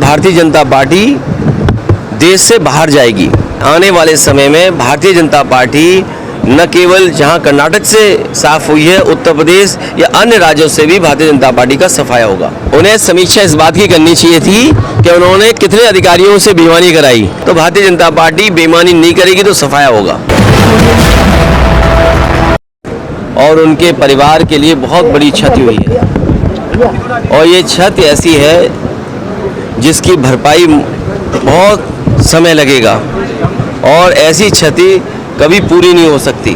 Bharatiya Janata party देश से बाहर जाएगी। आने वाले समय में भारतीय जनता पार्टी न केवल जहां कर्नाटक से साफ हुई है, उत्तर प्रदेश या अन्य राज्यों से भी भारतीय जनता पार्टी का सफाया होगा। उन्हें समीक्षा इस बात की करनी चाहिए थी कि उन्होंने कितने अधिकारियों से बेईमानी कराई, तो भारतीय जनता पार्टी बेईमानी नहीं करेगी तो सफाया होगा। और उनके परिवार के लिए बहुत बड़ी क्षति हुई है और ये क्षति ऐसी है जिसकी भरपाई बहुत समय लगेगा और ऐसी क्षति कभी पूरी नहीं हो सकती।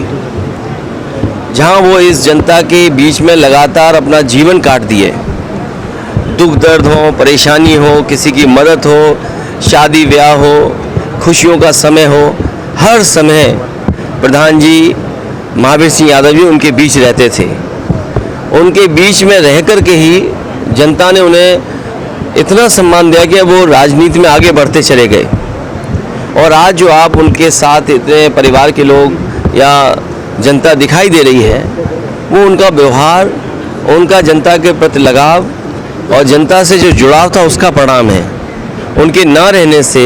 जहां वो इस जनता के बीच में लगातार अपना जीवन काट दिए, दुख दर्द हो, परेशानी हो, किसी की मदद हो, शादी ब्याह हो, खुशियों का समय हो, हर समय प्रधान जी महावीर सिंह यादव जी उनके बीच रहते थे। उनके बीच में रह कर के ही जनता ने उन्हें इतना सम्मान दिया कि वो राजनीति में आगे बढ़ते चले गए। और आज जो आप उनके साथ इतने परिवार के लोग या जनता दिखाई दे रही है, वो उनका व्यवहार, उनका जनता के प्रति लगाव और जनता से जो जुड़ाव था उसका परिणाम है। उनके ना रहने से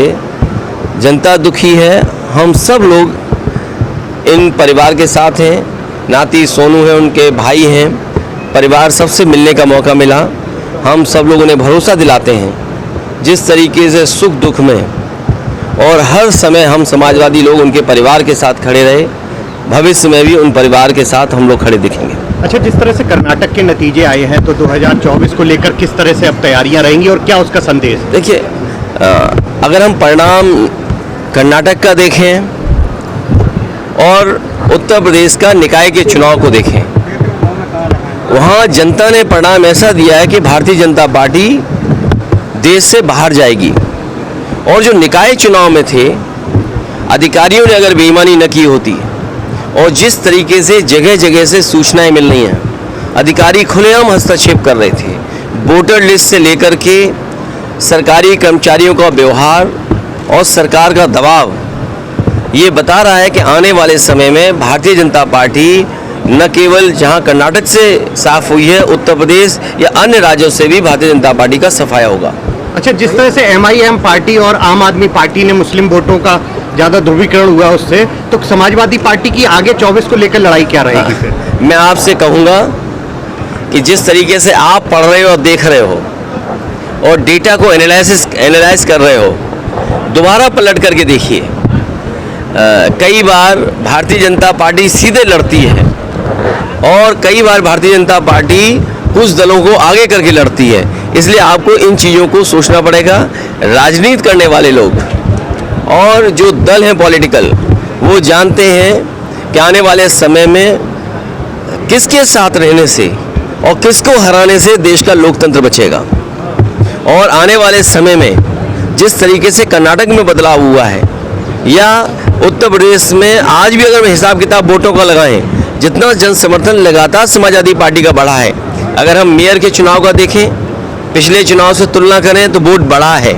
जनता दुखी है। हम सब लोग इन परिवार के साथ हैं। नाती सोनू है, उनके भाई हैं, परिवार सबसे मिलने का मौका मिला। हम सब लोग उन्हें भरोसा दिलाते हैं जिस तरीके से सुख दुख में और हर समय हम समाजवादी लोग उनके परिवार के साथ खड़े रहे, भविष्य में भी उन परिवार के साथ हम लोग खड़े दिखेंगे। अच्छा, जिस तरह से कर्नाटक के नतीजे आए हैं तो 2024 को लेकर किस तरह से अब तैयारियां रहेंगी और क्या उसका संदेश? देखिए, अगर हम परिणाम कर्नाटक का देखें और उत्तर प्रदेश का निकाय के चुनाव को देखें, वहाँ जनता ने परिणाम ऐसा दिया है कि भारतीय जनता पार्टी देश से बाहर जाएगी। और जो निकाय चुनाव में थे, अधिकारियों ने अगर बेईमानी न की होती और जिस तरीके से जगह जगह से सूचनाएं मिल रही हैं, अधिकारी खुलेआम हस्तक्षेप कर रहे थे। वोटर लिस्ट से लेकर के सरकारी कर्मचारियों का व्यवहार और सरकार का दबाव ये बता रहा है कि आने वाले समय में भारतीय जनता पार्टी न केवल जहां कर्नाटक से साफ हुई है, उत्तर प्रदेश या अन्य राज्यों से भी भारतीय जनता पार्टी का सफाया होगा। अच्छा, जिस तरह से MIM पार्टी और आम आदमी पार्टी ने मुस्लिम वोटों का ज़्यादा ध्रुवीकरण हुआ उससे, तो समाजवादी पार्टी की आगे 24 को लेकर लड़ाई क्या रहेगी फिर? मैं आपसे कहूँगा कि जिस तरीके से आप पढ़ रहे हो और देख रहे हो और डेटा को एनालाइज कर रहे हो, दोबारा पलट करके देखिए। कई बार भारतीय जनता पार्टी सीधे लड़ती है और कई बार भारतीय जनता पार्टी कुछ दलों को आगे करके लड़ती है। इसलिए आपको इन चीज़ों को सोचना पड़ेगा। राजनीति करने वाले लोग और जो दल हैं पॉलिटिकल, वो जानते हैं कि आने वाले समय में किसके साथ रहने से और किसको हराने से देश का लोकतंत्र बचेगा। और आने वाले समय में जिस तरीके से कर्नाटक में बदलाव हुआ है या उत्तर प्रदेश में आज भी अगर हिसाब किताब वोटों का लगाएं, जितना जन समर्थन लगातार समाजवादी पार्टी का बढ़ा है। अगर हम मेयर के चुनाव का देखें, पिछले चुनाव से तुलना करें तो वोट बढ़ा है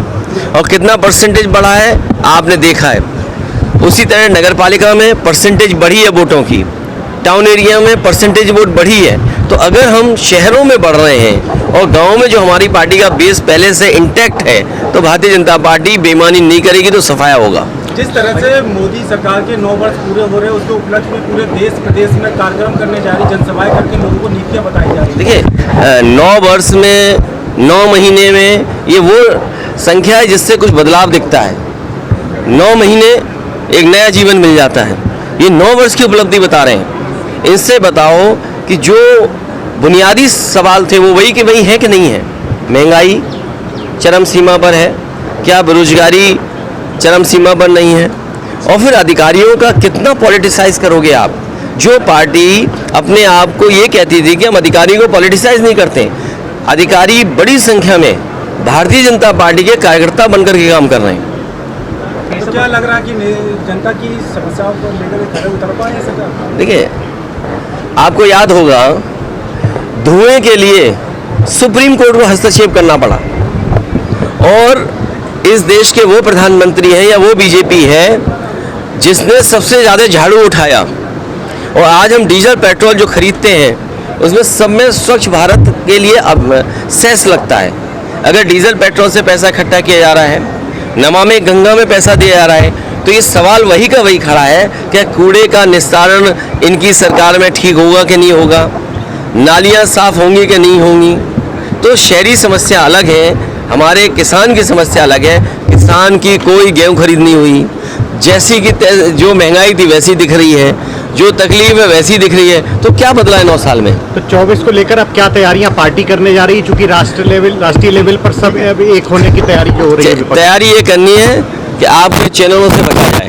और कितना परसेंटेज बढ़ा है आपने देखा है। उसी तरह नगर पालिका में परसेंटेज बढ़ी है वोटों की, टाउन एरिया में परसेंटेज वोट बढ़ी है। तो अगर हम शहरों में बढ़ रहे हैं और गाँव में जो हमारी पार्टी का बेस पहले से इंटैक्ट है, तो भारतीय जनता पार्टी बेईमानी नहीं करेगी तो सफाया होगा। जिस तरह से मोदी सरकार के 9 वर्ष पूरे हो रहे हैं, उसके उपलक्ष्य में पूरे देश प्रदेश में कार्यक्रम करने जा रही, जनसभाएं करके लोगों को नीतियां बताई जा रही। देखिए, 9 वर्ष में 9 महीने में ये वो संख्या है जिससे कुछ बदलाव दिखता है। 9 महीने एक नया जीवन मिल जाता है। ये 9 वर्ष की उपलब्धि बता रहे हैं। इनसे बताओ कि जो बुनियादी सवाल थे वो वही कि वही है कि नहीं है। महंगाई चरम सीमा पर है, क्या बेरोजगारी चरम सीमा पर नहीं है? और फिर अधिकारियों का कितना पॉलिटिसाइज करोगे आप? जो पार्टी अपने आप को ये कहती थी कि हम अधिकारी को पॉलिटिसाइज नहीं करते, अधिकारी बड़ी संख्या में भारतीय जनता पार्टी के कार्यकर्ता बनकर के काम कर रहे हैं। तो क्या लग रहा है कि जनता की समस्याओं को लेकर खड़े उतर पाए सरकार? देखिए, आपको याद होगा धुएं के लिए सुप्रीम कोर्ट को हस्तक्षेप करना पड़ा और इस देश के वो प्रधानमंत्री हैं या वो बीजेपी है जिसने सबसे ज़्यादा झाड़ू उठाया। और आज हम डीजल पेट्रोल जो खरीदते हैं उसमें सब में स्वच्छ भारत के लिए अब सेस लगता है। अगर डीजल पेट्रोल से पैसा इकट्ठा किया जा रहा है, नमामि गंगा में पैसा दिया जा रहा है, तो ये सवाल वही का वही खड़ा है कि कूड़े का निस्तारण इनकी सरकार में ठीक होगा कि नहीं होगा, नालियाँ साफ होंगी कि नहीं होंगी। तो शहरी समस्या अलग है, हमारे किसान की समस्या अलग है। किसान की कोई गेहूँ खरीद नहीं हुई, जैसी की जो महंगाई थी वैसी दिख रही है, जो तकलीफ है वैसी दिख रही है। तो क्या बदला है 9 साल में? तो 24 को लेकर अब क्या तैयारियां पार्टी करने जा रही है, चूंकि राष्ट्रीय लेवल पर सब अब एक होने की तैयारी जो हो रही है? तैयारी ये करनी है कि आपके चैनलों से बचा जाए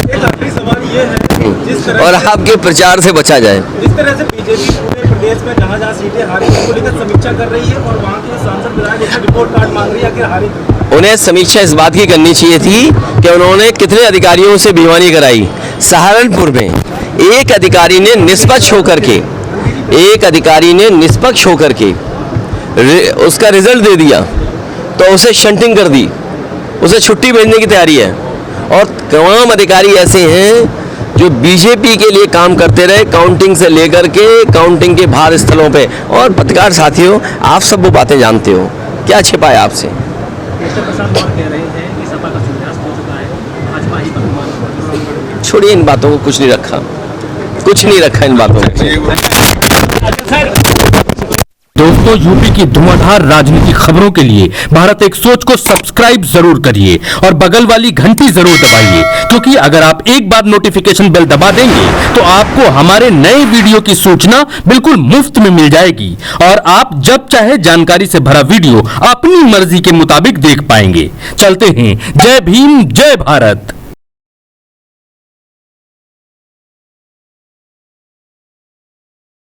एक आखिरी सवाल ये है, जिस तरह और आपके प्रचार से बचा जाए। जिस तरह से बीजेपी पूरे प्रदेश में जहाँ जहाँ सीटें हारी उसको लेकर समीक्षा कर रही है और वहाँ के सांसद विधायक उससे रिपोर्ट कार्ड मांग रही है कि हारी। उन्हें समीक्षा इस बात की करनी चाहिए थी कि उन्होंने कितने अधिकारियों से बेईमानी कराई। सहारनपुर में एक अधिकारी ने निष्पक्ष होकर के उसका रिजल्ट दे दिया, तो उसे शंटिंग कर दी, उसे छुट्टी भेजने की तैयारी है। और तमाम अधिकारी ऐसे हैं जो बीजेपी के लिए काम करते रहे, काउंटिंग से लेकर के काउंटिंग के बाहर स्थलों पे। और पत्रकार साथियों, आप सब वो बातें जानते हो, क्या छिपा है आपसे? छोड़िए इन बातों को, कुछ नहीं रखा इन बातों में। दोस्तों, यूपी की धुआंधार राजनीतिक खबरों के लिए भारत एक सोच को सब्सक्राइब जरूर करिए और बगल वाली घंटी जरूर दबाइए, क्योंकि अगर आप एक बार नोटिफिकेशन बेल दबा देंगे तो आपको हमारे नए वीडियो की सूचना बिल्कुल मुफ्त में मिल जाएगी और आप जब चाहे जानकारी से भरा वीडियो अपनी मर्जी के मुताबिक देख पाएंगे। चलते हैं, जय भीम, जय भारत।